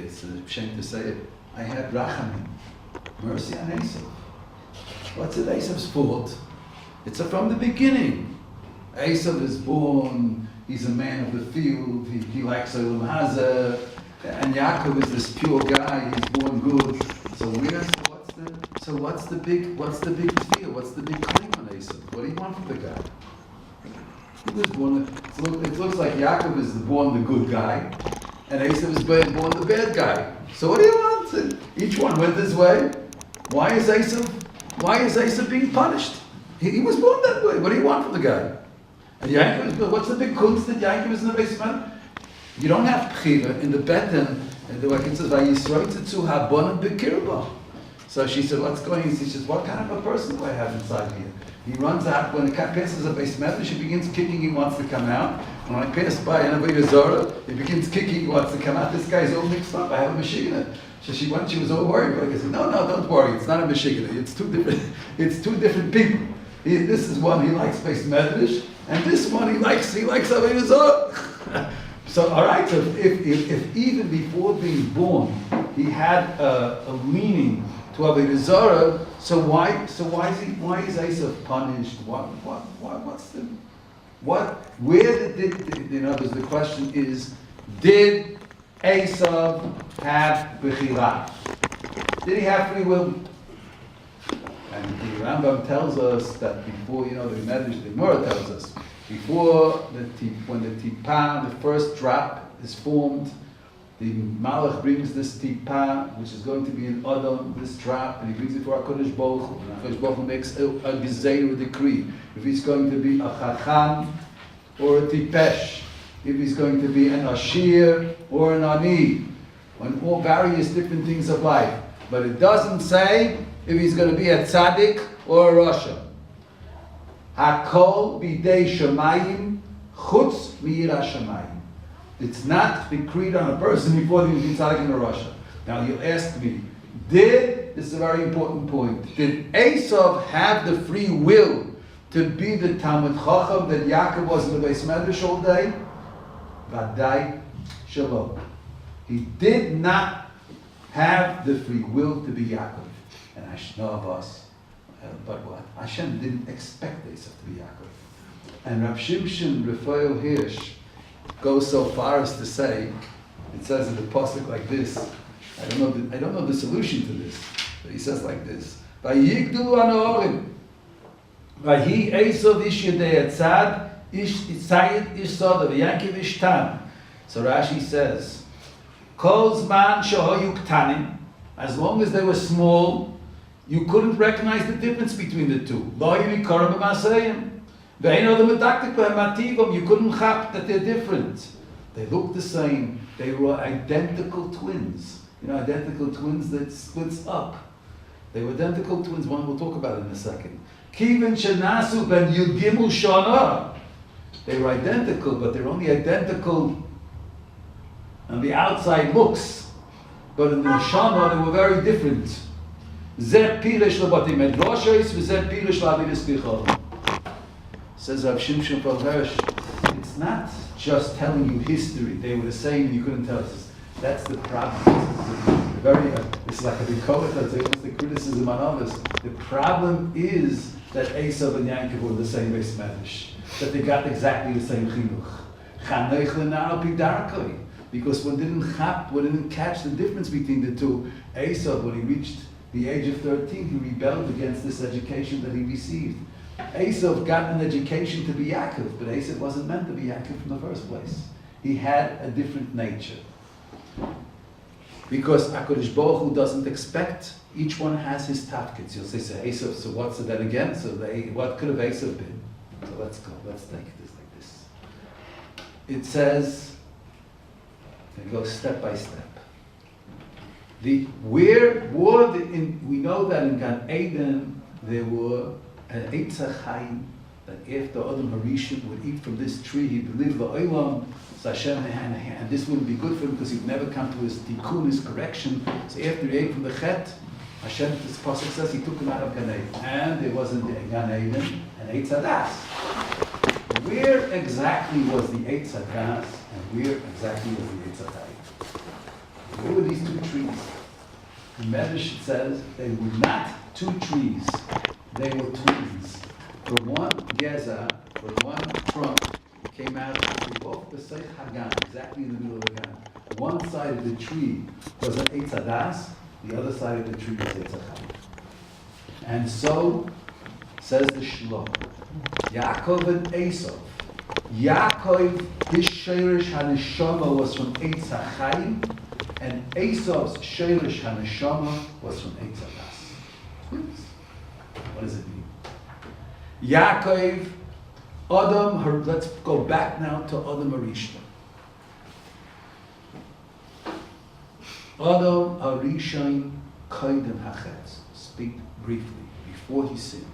it's a shame to say it, I had rachamim, mercy on Esav. What's it Esav's fault? It's from the beginning. Esav is born, he's a man of the field, he likes Olam Hazeh, and Yaakov is this pure guy, he's born good. So what's the big fear? What's the big claim on Esav? What do you want from the guy? He was born, it looks like Yaakov is born the good guy, and Esav is born the bad guy. So what do you want? Each one went this way. Why is Esav being punished? He was born that way. What do you want from the guy? And Yaakov, what's the big kunst that Yaakov is in the basement? You don't have bchira in the beten, and like it says, "Vayisroitetzu habonim b'kirba." So she said, "What's going on?" She says, "What kind of a person do I have inside here?" He runs out when the cat passes a base medrash. He begins kicking. He wants to come out. When I pass by Anavi Zora, he begins kicking. He wants to come out. This guy's all mixed up. I have a mashigana. So she was all worried. Like I said, no, don't worry. It's not a mashigana. It's two different people. This is one he likes base medrash, and this one he likes Anavi Zora. So all right. So if even before being born he had a leaning to Avodah Zarah, so why is Esav punished? The question is, did Esav have bechira? Did he have free will? And the Rambam tells us that before, the Medrash, the Gemara tells us, when the tipa, the first drop is formed, the Malach brings this tipa, which is going to be an Adam, this drop, and he brings it for HaKadosh Baruch Hu. And HaKadosh Baruch Hu makes a gezeir, a decree. If he's going to be a chacham or a tipesh, if he's going to be an ashir or an ani, on all various different things of life. But it doesn't say if he's going to be a tzaddik or a rasha. Hakol bidei shamayim chutz mi'ira shamayim. It's not decreed on a person before he was tzaddik and a rasha. Now you ask me, this is a very important point, did Esav have the free will to be the Talmud Chacham that Yaakov was in the Beis Medrash all day? Vadai Shalom. He did not have the free will to be Yaakov. And Hashem of us. But what? Hashem didn't expect Esav to be Yaakov. And Rav Shimshon Raphael Hirsch goes so far as to say, it says in the pasuk like this. I don't know the solution to this, but he says like this: Vayigdulu anorim, Vahi Esav ish yedei etzad, ish itzayit ish soda, v'yankiv ish tam. So Rashi says, Kol zman shehoyu ktanim, as long as they were small, you couldn't recognize the difference between the two. Lo yimikor b'masayim. You couldn't chap that they're different. They look the same. They were identical twins. Identical twins that splits up. They were identical twins. One we'll talk about in a second. Kivin shenasu ben yudgimu shana. They were identical, but they're only identical on the outside looks. But in the neshama, they were very different. Zeh pilish l'batim medrashos, v'zeh pilish l'avidus bichol. Says Rav Shimshon Hirsch, it's not just telling you history. They were the same and you couldn't tell us. That's the problem. It's like a bikovet, that's the criticism on others. The problem is that Esav and Yaakov were the same base medrash. That they got exactly the same chinuch. Because one didn't catch the difference between the two. Esav, when he reached the age of 13, he rebelled against this education that he received. Esav got an education to be Yaakov, but Esav wasn't meant to be Yaakov from the first place. He had a different nature. Because HaKadosh Baruch Hu doesn't expect, each one has his tafkits. You'll say, Esav, so what's it then again? So what could have Esav been? So let's take this like this. It says, and go step by step. We know that in Gan Eden there were an Eitzah Chaim, that after Adam Harishon would eat from this tree, he'd live the Olam, so Hashem, and this wouldn't be good for him because he'd never come to his tikkun, his correction. So after he ate from the Chet, Hashem, this pasuk says, he took him out of Gan Eden. And there wasn't Gan Eden, and Eitzah Das. Where exactly was the Eitzah Das, and where exactly was the Eitzah Chaim? What were these two trees? The Medrash says they were not two trees, they were twins. From one geza, from one trunk, came out of both the Seich Hagan, exactly in the middle of the Gan. One side of the tree was an Eitz Hadas, the other side of the tree was Eitz Hachaim. And so, says the Shlom, Yaakov and Esau. Yaakov, his Sheirish HaNeshama was from Eitz Hachaim, and Esau's Sheirish HaNeshama was from Eitz Hadas. What does it mean? Yaakov, Adam, let's go back now to Adam Harishon. Adam Harishon Koydem Hachetz. Speak briefly, before he sinned.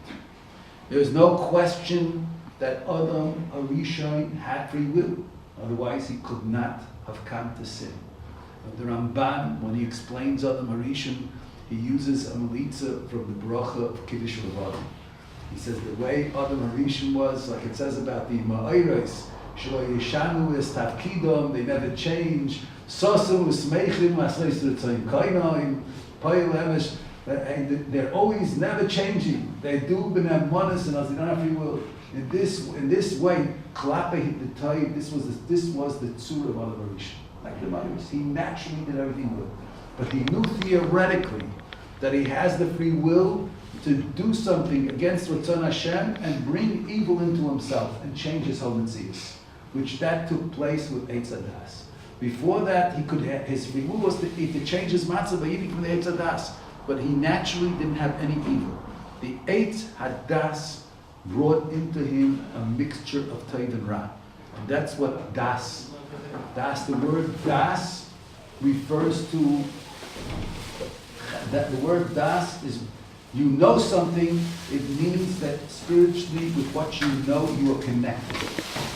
There is no question that Adam Harishon had free will. Otherwise, he could not have come to sin. But the Ramban, when he explains Adam Harishon, he uses a melitza from the bracha of Kiddush Levadim. He says the way Adam Harishon was, like it says about the Ma'ayros, Shelo Yeshanu es Tafkidom, they never change. Sosum Usmeichim Asleis Ritzayin Kainayim, Payil Emesh, they're always never changing. They do b'nei manas and as they don't have free will. In this way, Klape hit the tide. This was the tzur of Adam Harishon. Like the Ma'ayros, he naturally did everything good, but he knew theoretically that he has the free will to do something against Ratzon Hashem and bring evil into himself and change his whole Metzius, which that took place with Eitz Hadas. Before that, he could have, his free will was to change his matzah by eating from the Eitz Hadas, but he naturally didn't have any evil. The Eitz Hadas brought into him a mixture of Tov and Ra, and that's what Das. Das, the word Das refers to that the word Das is. You know something, it means that spiritually with what you know, you are connected.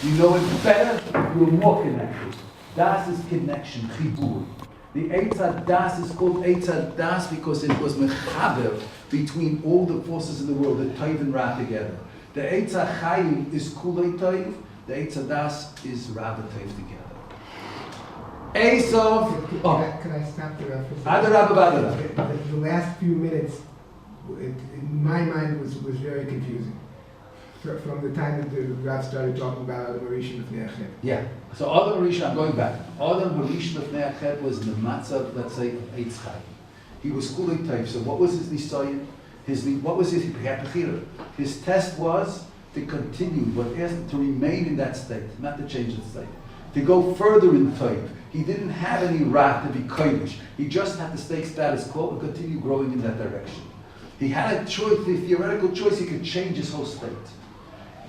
You know it better, you are more connected. Das is connection, chibur. The Eitz Hadas is called Eitz Hadas because it was mechaber between all the forces in the world, the Tov and Ra together. The Eitz HaChaim is Kulei Tov, the Eitz Hadas is Ra Tov together. Esau. Can I stop there for a second? The last few minutes, in my mind, was very confusing. From the time that the Rav started talking about Adam Harishon Lefnei Achet. Yeah. So Adam Harishon, I'm going back. Adam Harishon Lefnei Achet was in the matzah, let's say, of Eitz Chaim. He was Kulei Tov. So what was his nisayon? What was his bechira? His test was to continue, but to remain in that state, not to change the state. To go further in Tov. He didn't have any wrath to be kodesh. He just had to stay status quo and continue growing in that direction. He had a choice, the theoretical choice, he could change his whole state.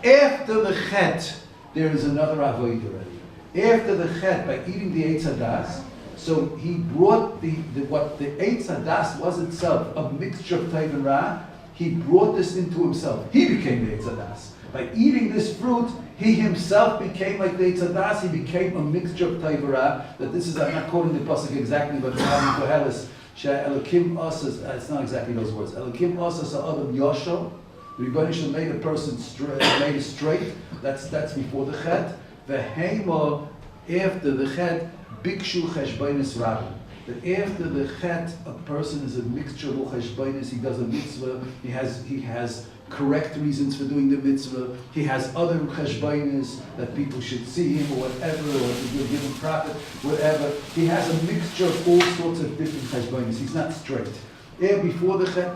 After the chet, there is another avoid already. After the chet, by eating the Eitz Hadas, so he brought what the Eitz Hadas was itself, a mixture of Tov and Ra, he brought this into himself. He became the Eitz Hadas. By eating this fruit, he himself became like the Eitz Hadas, he became a mixture of Tov and Ra, that this is, I'm not quoting the pasuk exactly, but Koheles, Elokim Asas, it's not exactly those words. Elokim Asas Adam Yosho. The Rebbeinu Shalom made a person straight, made it straight. That's before the chet. Vehema after the chet, bikshu cheshbainis rabbi. That after the chet, a person is a mixture of cheshbainis. He does a mitzvah. He has correct reasons for doing the mitzvah. He has other cheshbainis that people should see him or whatever, or to give him profit, whatever. He has a mixture of all sorts of different cheshbainis. He's not straight. Before the chet,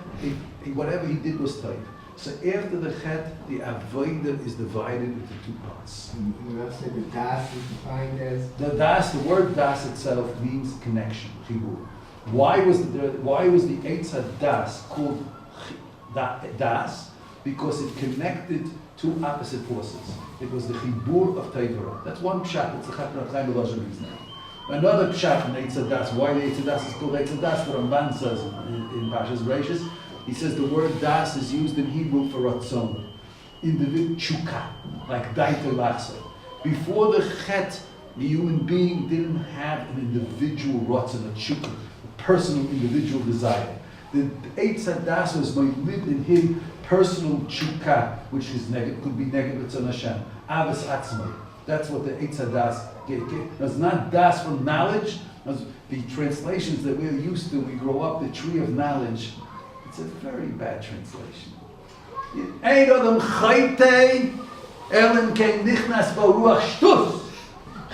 whatever he did was tight. So after the chet, the avodah is divided into two parts. You have said the das is defined as? The das, the word das itself means connection, chibur. Why was the Eitz Hadas called das? Because it connected two opposite forces. It was the chibur of Tov. That's one pshat. It's the Chat Chaim Elazar reason. Another pshat in Eitz Hadas. Why the Eitz Hadas is called Eitz Hadas? The Ramban says in Parshas Bereishis. He says the word das is used in Hebrew for ratzon, individual chukah, like daito lachso. Before the chet, the human being didn't have an individual ratzon, a chukah, a personal individual desire. The Eitz Hadas was live in him personal chukah, which is could be negative ratzon Hashem, avos atzmai. That's what the Eitz Hadas gave. It's not das from knowledge. the translations that we're used to, we grow up, the tree of knowledge, it's a very bad translation. Ein Adam chaytei, elen kein nichnas baruach shtus.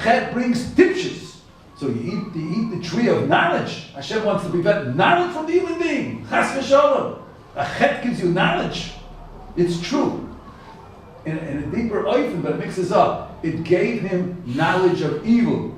Chet brings tipshes. So you eat the tree of knowledge. Hashem wants to prevent knowledge from the human being. Chas v'sholem. A chet gives you knowledge. It's true. In a deeper oifen, but it mixes up. It gave him knowledge of evil.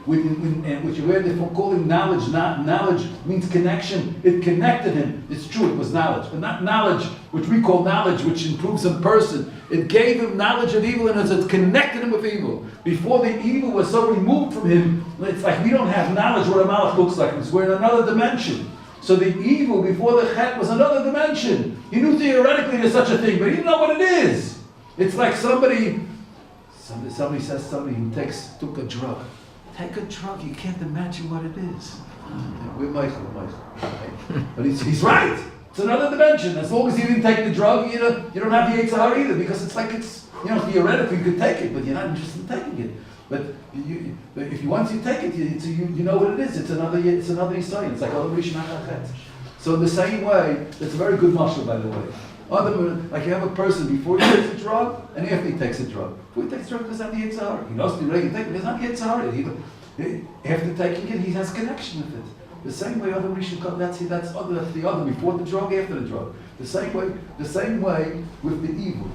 Which where they're calling knowledge, knowledge means connection. It connected him. It's true, it was knowledge, but not knowledge, which we call knowledge, which improves a person. It gave him knowledge of evil, and it connected him with evil. Before the evil was so removed from him, it's like we don't have knowledge what a malach looks like, because we're in another dimension. So the evil before the chet was another dimension. He knew theoretically there's such a thing, but he didn't know what it is. It's like somebody says somebody who took a drug. Take a drug, you can't imagine what it is. We're Michael. But he's right. It's another dimension. As long as you didn't take the drug, you don't have the Yetzer Hara either, because it's theoretically you could take it, but you're not interested in taking it. But if once you take it, you know what it is. It's another Yisrael. It's like other Rishon HaChet. So in the same way, it's a very good mashal, by the way. Like you have a person before he takes a drug and after he takes a drug. Before he takes a drug, he doesn't have the Yetzer Hara. He knows the way he takes it, but he doesn't have the Yetzer Hara. After taking it, he has connection with it. The same way other Rishon come, that's the other, before the drug, after the drug. The same way with the evil.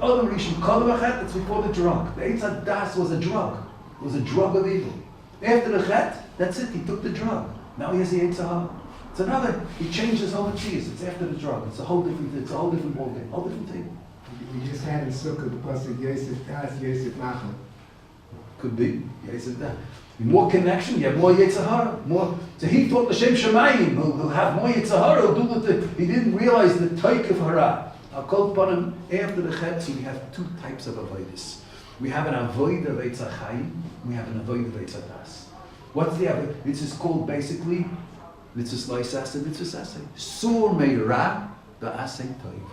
Other Rishon Kol V'Chet, it's before the drug. The Eitz HaDas was a drug. It was a drug of evil. After the Chet, that's it, he took the drug. Now he has the Yetzer Hara. It's another, he changed his whole cheese. It's after the drug. It's a whole different ballgame, whole different thing. We just had in Sukkah the pasuk Yosef Das, Yosef Nachal. Could be. Yosef Das. More connection, you have more Yetzer Hara. More. So he thought L'Shem Shemayim, he'll have more Yetzer Hara, he'll do he didn't realize the type of Hara. I'll call upon him after the Chet, so we have two types of avoiders. We have an avoid of Eitz HaChaim, we have an avoid of Eitz HaDas. What's the avoid? This is called basically Mitzvah Loisase, Mitzvah Sase. Sur Meira, the Asay Toiv.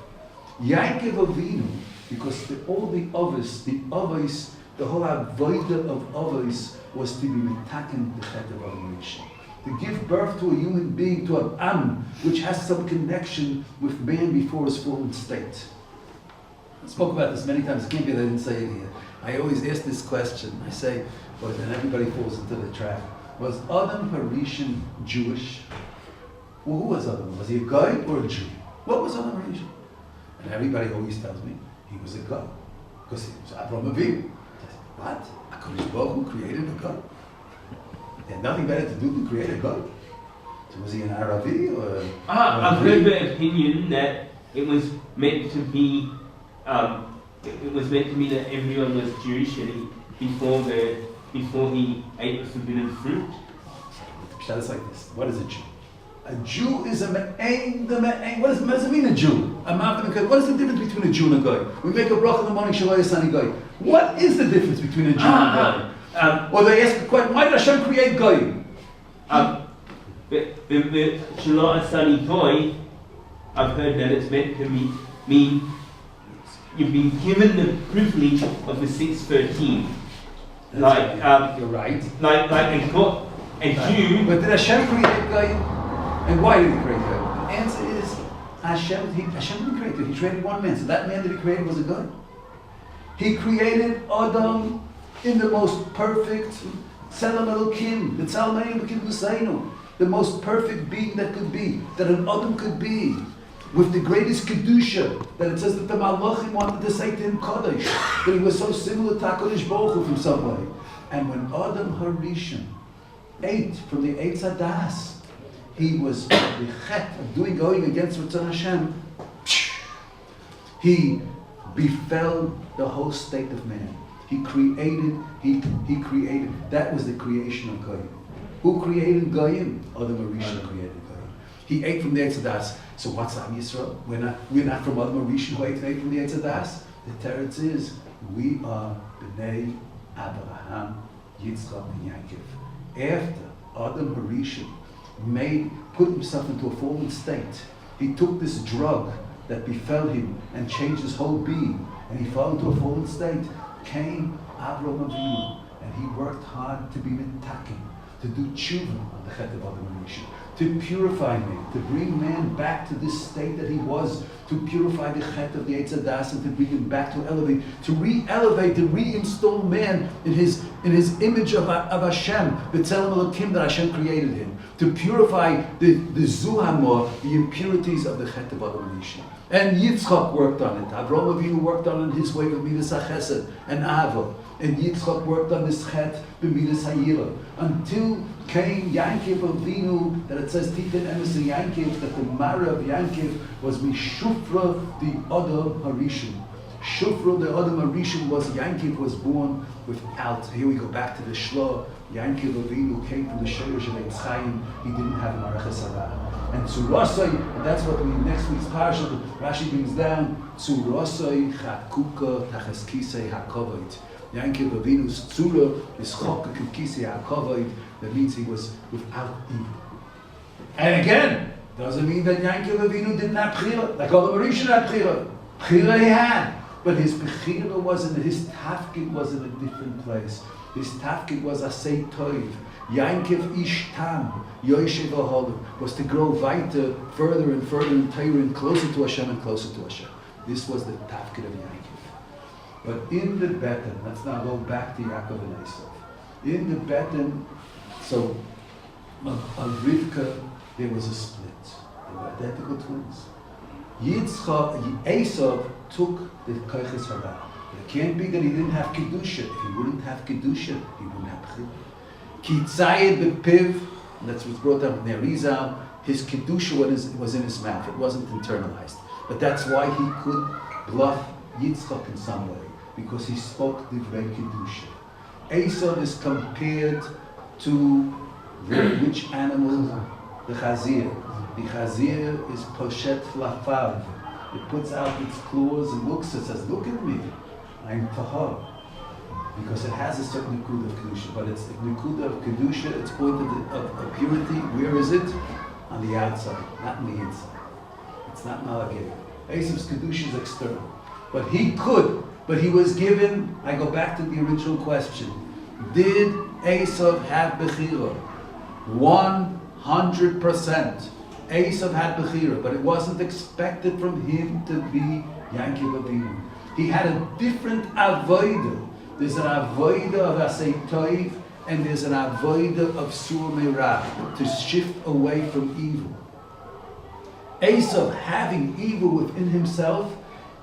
Yaakov Avinu, because all the others, the whole avodah of others was to be mitaken the chet of Avinu. To give birth to a human being, to an am, which has some connection with man before his fallen state. I spoke about this many times. I can't believe I didn't say it here. I always ask this question. I say, and everybody falls into the trap. Was Adam Harishon Jewish? Well, who was Adam? Was he a guy or a Jew? What was Adam Harishon? And everybody always tells me he was a guy, because he was Avraham Avinu. What? HaKadosh Baruch Hu created a guy. He had nothing better to do than create a guy. So was he an Arabi or? I've heard the opinion that it was meant to be. It was meant to be that everyone was Jewish, and before he ate the forbidden fruit. It's like this. What is a Jew? A Jew is a me'ain, what does it mean, a Jew? What is the difference between a Jew and a guy? We make a bracha in the morning, Shalom Yasani guy. What is the difference between a Jew and a guy? Or they ask the question, why did Hashem create guy? The Shalom Yasani guy, I've heard that it's meant to mean you've been given the privilege of the 613. Like, you're right. Like a Jew. But did Hashem create guy? And why did he create that? The answer is Hashem didn't create it. He created one man. So that man that he created was a God. He created Adam in the most perfect Tselem Elokim, the Tzelem Elokim Husseinu, the most perfect being that could be, that an Adam could be, with the greatest Kedusha, that it says that the Malachim wanted to say to him Kodesh, that he was so similar to HaKadosh Baruch Hu from some way. And when Adam Harishon ate from the Eitz HaDas, he was the chet of going against Ratzon Hashem. He befell the whole state of man. He created. That was the creation of Goyim. Who created Goyim? Adam Harishon created Goyim. He ate from the Eitz HaDas. So what's Am Yisrael? We're not from Adam Harishon who ate from the Eitz HaDas. The teretz is we are Bnei Abraham, Yitzchak, and Yaakov. After Adam Harishon put himself into a fallen state, he took this drug that befell him and changed his whole being, and he fell into a fallen state. Came Avraham Avinu, and he worked hard to be mitaken. to do tshuva on the Chet of Adam HaRishon, to purify man, to bring man back to this state that he was, to purify the Chet of the Eitz Hadas and to bring him back to elevate, to re-elevate, to reinstall man in his image of Hashem, B'Tselem Elokim, that Hashem created him, to purify the Zuhamor, the impurities of the Chet of Adam HaRishon. And Yitzchak worked on it. Avraham Avinu worked on it his way with Midas HaChesed and Ava. And Yitzchak worked on this Chet b'Midas HaYira. Until came Yankiv Avinu, that it says Titan Emes Yankiv, that the Mara of Yankiv was Mishufra the Adam HaRishon. Shufra the Adam HaRishon was Yankiv was born without. Here we go back to the Shlo. Yankiv Avinu came from the Shorish of Eitz Chaim. He didn't have Mareches Hara. And Tzurosai, and that's what we next week's parsha Rashi brings down. Tzurosai chakuka tachas kisei hakovod. Yankiv Avinu's tzura is chokka kisei hakovod. That means he was without evil. And again, doesn't mean that Yankiv Avinu didn't have bechira. Like all the Mauritian had bechira. Bechira he had, but his bechira wasn't. His tafkid was in a different place. His tafkid was asay toiv. Yankiv ish tam, Yeshivat was to grow weiter, further and further in Torah and closer to Hashem and closer to Hashem. This was the tafkid of Yankiv. But in the Beten, let's now go back to Yaakov and Esau. In the Beten, so on Rivka, there was a split. They were identical twins. Esau took the Koiches Hara. It can't be that he didn't have Kedusha. If he wouldn't have Kedusha, he wouldn't have Chil. Ki tzayed b'piv, that's what's brought up in the Arizal, his Kedusha was in his mouth, it wasn't internalized. But that's why he could bluff Yitzchak in some way, because he spoke divrei Kedusha. Esau is compared to which animal? The chazir. The chazir is poshet lafav. It puts out its claws and looks, it says, look at me, I'm tahor. Because it has a certain nikuda of kedusha, but it's nikuda of kedusha. It's pointed of purity. Where is it? On the outside, not on the inside. It's not malagay. Esau's kedusha is external, but he could. But he was given. I go back to the original question: did Esau have bechira? 100%. Esau had bechira, but it wasn't expected from him to be Yankiv Avinu. He had a different avodah. There's an avodah of asay toiv, and there's an avodah of sur meirah, to shift away from evil. Esau, having evil within himself,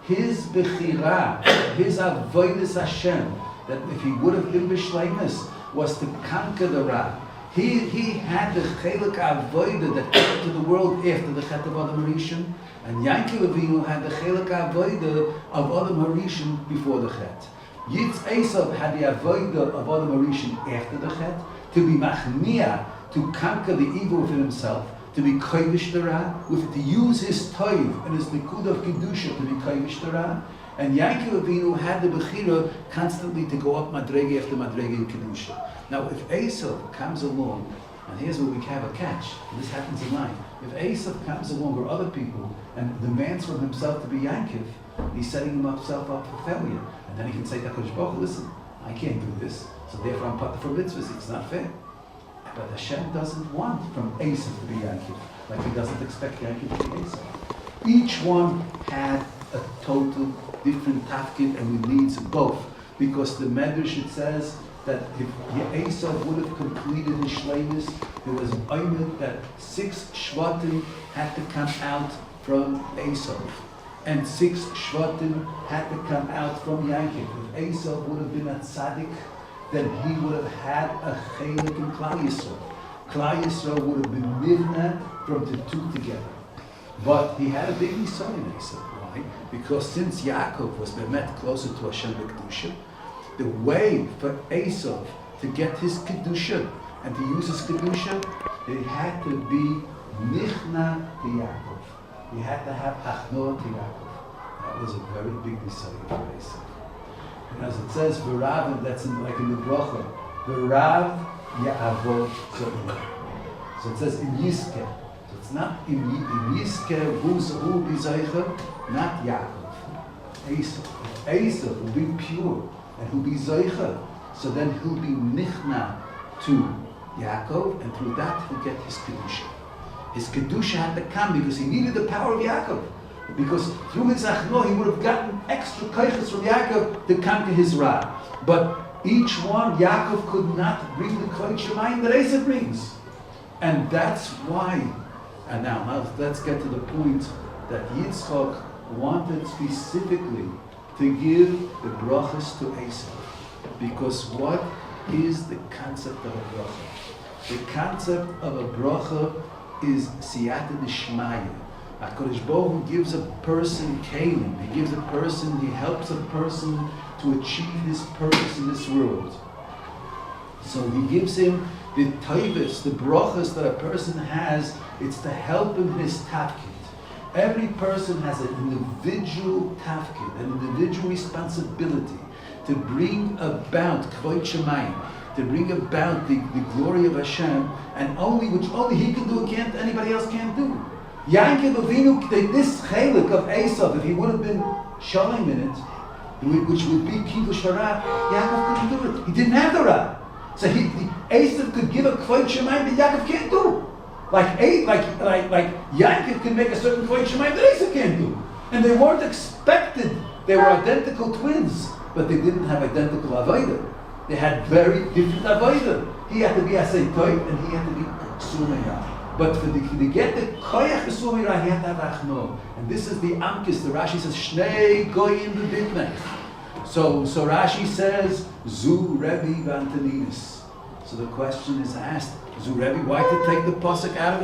his bechira, his avodas Hashem, that if he would have been b'shleimus, was to conquer the ra. He had the chelik avodah that came to the world after the Chet of Adam HaRishon, and Yankiv Avinu had the chelik avodah of Adam HaRishon before the Chet. Esau had the avodah of Adam HaRishon after the Chet, to be machniah, to conquer the evil within himself, to be kovish the ra, to use his toiv and his nikud of kedusha to be kovish the ra. And Yankiv Avinu had the bechira constantly to go up madrege after madrege in kedusha. Now, if Esau comes along, and here's where we have a catch, and this happens in life. If Esau comes along, or other people, and demands from himself to be Yankiv, he's setting himself up for failure. And then he can say to HaKadosh Baruch Hu, listen, I can't do this, so therefore I'm part for mitzvahs. It's not fair. But Hashem doesn't want from Esau to be Yankiv, like he doesn't expect Yankiv to be Esau. Each one had a total different tafkid, and we needs both. Because the Medrash, it says that if Esau would have completed his shleimus, there was an ayment that 6 shvatim had to come out from Esau. And 6 shvatim had to come out from Yankiv. If Esau would have been a tzaddik, then he would have had a chelik in Klal Yisrael. Klal Yisrael would have been midna from the two together. But he had a big son in Esau. Why? Because since Yaakov was bemet closer to Hashem Kedusha, the way for Esau to get his Kedusha and to use his Kedusha, it had to be nichna to Yaakov. He had to have achnoah to Yaakov. That was a very big deciding for Esau. And as it says, v'rav, and that's like in the bracha, v'rav ya'avod zo'im. So it says in Yiske. So it's not in Yiske, who be Zeicher, not Yaakov. Esau. Esau will be pure, and who'll be Zeicher. So then he'll be nichna to Yaakov, and through that he'll get his Kedusha. His Kedusha had to come because he needed the power of Yaakov. Because through his Achno, he would have gotten extra kaiches from Yaakov to conquer his Ra. But each one, Yaakov could not bring the Kvod Shemayim that Esav brings. And that's why, and now let's get to the point that Yitzchak wanted specifically to give the brachas to Esav. Because what is the concept of a bracha? The concept of a bracha is siyata d'shmaya. HaKadosh Baruch Hu gives a person kelim. He helps a person to achieve his purpose in this world. So he gives him the taivas, the brachas that a person has. It's to help him in his tafkid. Every person has an individual tafkid, an individual responsibility to bring about kvod shemayim, to bring about the glory of Hashem, and which only he can do, anybody else can't do. Yaakov Avinu, this chelik of Esav, if he would have been shalom in it, which would be kiddush hara, Yaakov couldn't do it. He didn't have the ra. So Esav could give a kvod shemayim that Yaakov can't do. Like Yaakov can make a certain kvod shemayim that Esav can't do. And they weren't expected. They were identical twins, but they didn't have identical avodah. They had very different avodah. He had to be asay toiv, and he had to be sumeya. But to get the koyach sumeya, he had to have achno. And this is the amkis. The Rashi says shnei goyim b'bitnei. So Rashi says zu Rebbe v'antaninis. So the question is asked: zu Rebbe, why to take the pasuk out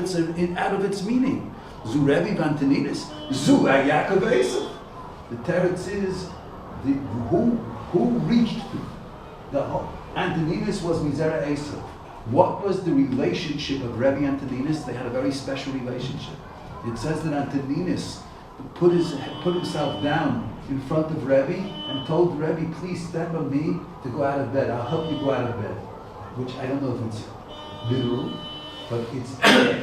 of its meaning? Zu Rebbe v'antaninis. Zu Yaakov Esav. The teretz is who reached the Antoninus was Mizera Esav. What was the relationship of Rebbe Antoninus? They had a very special relationship. It says that Antoninus put himself down in front of Rebbe and told Rebbe, please step on me to go out of bed. I'll help you go out of bed. Which I don't know if it's literal, but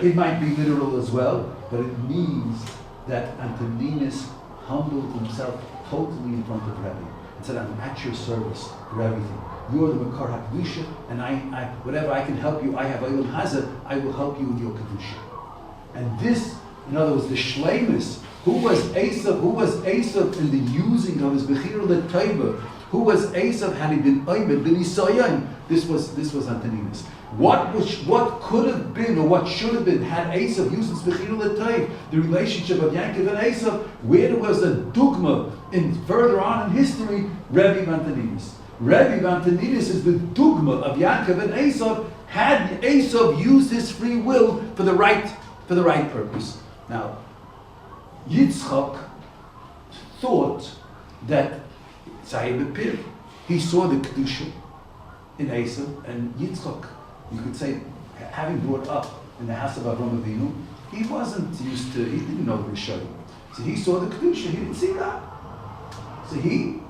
it might be literal as well, but it means that Antoninus humbled himself totally in front of Rebbe and said, I'm at your service for everything. You're the Makar HaKedusha, and I whatever I can help you, I have Eilam Hazeh, I will help you with your Kedusha. And this, in other words, the Shleimus, who was Esav in the using of his Bechir L'Taiba? Who was Esav had he been Oymed, been Yisayim? This was Antoninus. What could have been, or what should have been, had Esav used his Bechir L'Taiv, the relationship of Yaakov and Esav, where there was a dogma further on in history, Rebbe Antoninus. Rebbe Antoninus is the dogma of Yaakov and Esav. Had Esav used his free will for the right purpose. Now, Yitzchak thought that he saw the Kedusha in Esav, and Yitzchak, you could say, having brought up in the house of Avraham Avinu, he didn't know the Rishayim. So he saw the Kedusha, he didn't see that. So he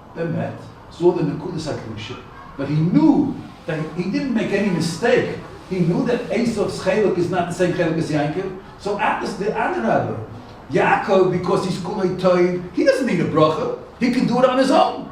saw the Nekudas HaKedusha, but he knew that he didn't make any mistake. He knew that Esav's Chelek is not the same Chelek as Yaakov. So at the Adarabah, Yaakov, because he's Kulei Toiv, he doesn't need a bracha. He can do it on his own.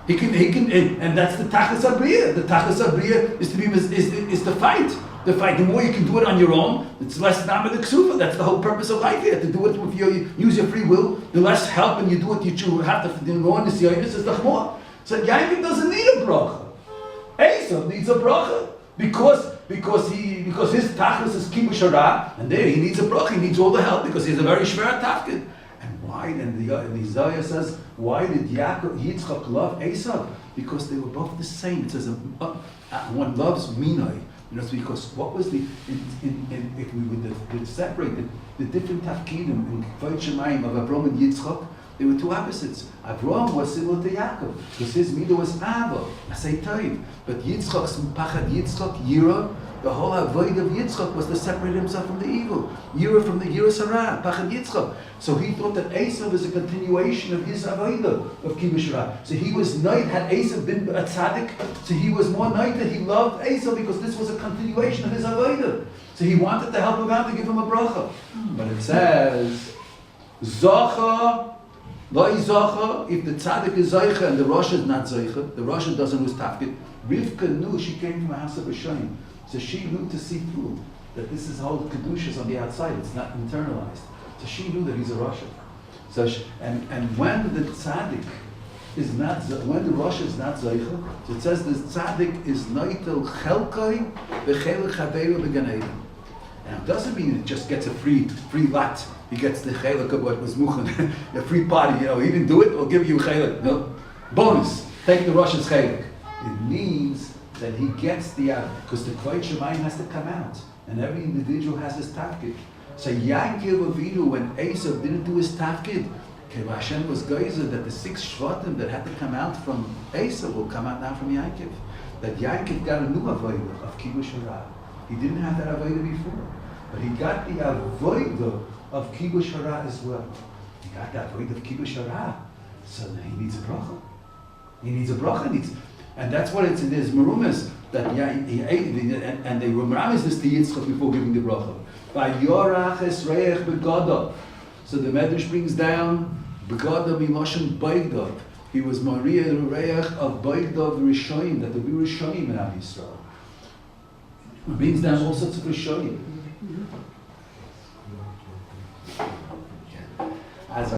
He can, and that's the Tachas Abriya. The Tachas Abriya is to fight. The fight. The more you can do it on your own, it's less Nama the Ksufa. That's the whole purpose of life here. To do it if you use your free will, the less help and you do what you have to do. This is the more. So Yaakov doesn't need a bracha. Esav needs a bracha because his tachlis is kibush hara, and there he needs a bracha. He needs all the help because he's a very shver tafkid. And why? And the Isaiah says, why did Yitzchak love Esav? Because they were both the same. It says one loves Minai. It's because what was if we would separate the different tafkidim in Kvod Shemayim of Avraham and Yitzchak, they were two opposites. Avraham was similar to Yaakov because his midah was Ava, Asay Toiv. But Yitzchak's Pachad Yitzchak, Yira, the whole avoid of Yitzchak was to separate himself from the evil. Yira from the Yira Sarah, Pachad Yitzchak. So he thought that Esav is a continuation of his avodah of Kibush Ra. So he was night, had Esav been a tzaddik, so he was more night that he loved Esav because this was a continuation of his avodah. So he wanted to help him out to give him a bracha. But it says, Zacha, Loi Zacha, if the tzaddik is Zaycha and the Rosh is not Zaycha, the Rosh doesn't lose tafkid. Rivka knew she came from a house of Rishayim. It's a shilu to see through that this is how kedushas on the outside. It's not internalized. It's a shilu that he's a rasha. So and when the tzaddik is not, when the rasha is not zeicha, so it says the tzaddik is noitel chelkai v'chelik chaveru b'gan eden. Now it doesn't mean it just gets a free lot. He gets the chelik of what was muchen, a free party. You know, he didn't do it. We'll give you a chelik. No, bonus. Take the rasha's chelik. It means that he gets the because the Kvayt Shemayim has to come out, and every individual has his tafkid. So Yaakov Avinu, when Esav didn't do his tafkid, Hashem was geyser that the 6 shvatim that had to come out from Esav will come out now from Yaakov. That Yaakov got a new avodah of kibush hara. He didn't have that avodah before, but he got the avodah of kibush hara as well. He got the avodah of kibush hara, so then he needs a bracha. He needs a bracha. And that's what it's in his merumas that he ate, and they merumas this to Yitzchak before giving the bracha. By yorach esreich begada. So the Medrash brings down begada miloshen beigdav. He was Maria the reich of beigdav rishoyim, that there be rishoyim in Am Yisrael. It brings down all sorts of rishoyim. As